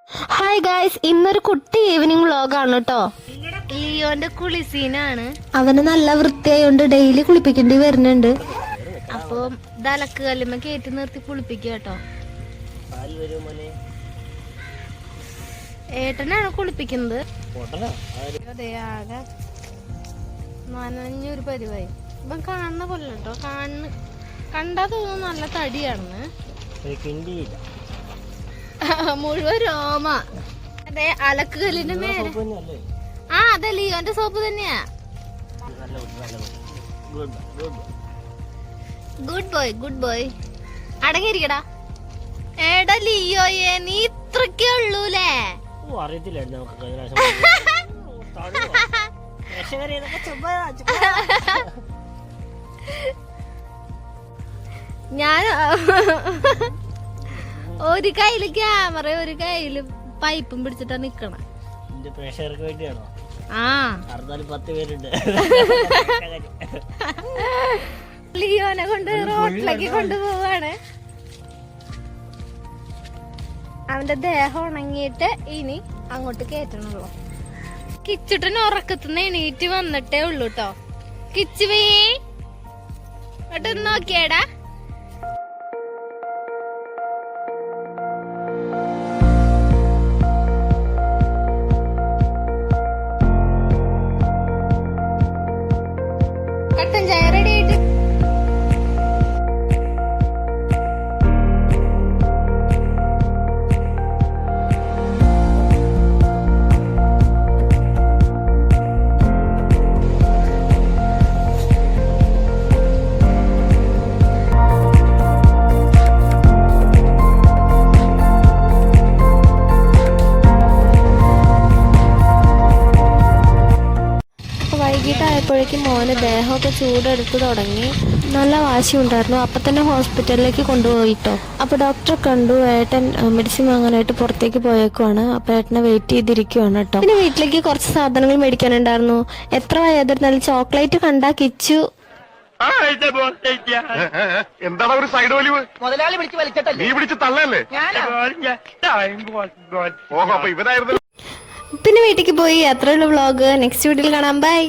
Hi guys, ഇന്നൊരു കുട്ടി evening വ്ലോഗാണ് കേട്ടോ. ലിയോന്റെ കുളിസീനാണ്. അവന് നല്ല വൃത്തിയായോണ്ട് ഡെയിലി കുളിപ്പിക്കേണ്ടി വരുന്നുണ്ട്. അപ്പൊ ദലക്ക് കല്ലുമ്മ കയറ്റി നിർത്തി കുളിപ്പിക്കുക കേട്ടോ. ഏട്ടനാണ് കുളിപ്പിക്കുന്നത്. അതെ, ആകെ നനഞ്ഞൊരു പരിവായി. ഇപ്പം കാണുന്ന പോലെ കേട്ടോ, കണ്ടാ തോന്നുന്നു നല്ല തടിയാണെന്ന്. മുഴുവൻ രോമ. അതെ, അലക്കുകല്ലിന്റെ മേലെ. ആ അതെ, ലിയോന്റെ സോപ്പ് തന്നെയാ. Good boy, good boy. അടങ്ങിയിരിക്കടാ. എടാ ലിയോയെ, നീ ഇത്രക്കേ ഉള്ളൂലേ? ഞാൻ ഒരു കയ്യില് ക്യാമറ ഒരു കയ്യില് പൈപ്പും പിടിച്ചിട്ടാ നിക്കണ. ആ ലിയോനെ കൊണ്ട് റോട്ടിലേക്ക് കൊണ്ടുപോവാണ്. അവന്റെ ദേഹം ഉണങ്ങിയിട്ട് ഇനി അങ്ങോട്ട് കേറ്റണുള്ളൂ. കിച്ചുട്ടന് ഉറക്കത്തുനിന്ന് എണീറ്റ് വന്നിട്ടേ ഉള്ളൂ കേട്ടോ. കിച്ചുവേ എന്നിട്ട് നോക്കിയേടാ. കട്ടൻ ചായ റെഡി ആയിട്ട്. വൈകിട്ടായപ്പോഴേക്കും മോന് ദേഹമൊക്കെ ചൂടെടുത്ത് തുടങ്ങി. നല്ല വാശി ഉണ്ടായിരുന്നു. അപ്പം തന്നെ ഹോസ്പിറ്റലിലേക്ക് കൊണ്ടുപോയിട്ടോ. അപ്പോൾ ഡോക്ടറെ കണ്ടു. ഏട്ടൻ മെഡിസിൻ വാങ്ങാനായിട്ട് പുറത്തേക്ക് പോയേക്കുവാണ്. അപ്പോൾ ഏട്ടനെ വെയിറ്റ് ചെയ്തിരിക്കുവാണ് കേട്ടോ. പിന്നെ വീട്ടിലേക്ക് കുറച്ച് സാധനങ്ങൾ മേടിക്കാനുണ്ടായിരുന്നു. എത്ര വയ്യാതിരുന്നാലും ചോക്ലേറ്റ് കണ്ടാ കിച്ചു. എന്താണ് ഒരു സൈഡ് വലിവ്? മുതലാളി പിടിച്ച് വലിച്ചിട്ടല്ലേ? നീ പിടിച്ച് തള്ളല്ലേ? ഓഹോ, അപ്പൊ ഇവനായിരുന്നു. പിന്നെ വീട്ടിലേക്ക് പോയി. അത്രയുള്ള വ്ളോഗ്. നെക്സ്റ്റ് വീഡിയോയിൽ കാണാം. ബൈ.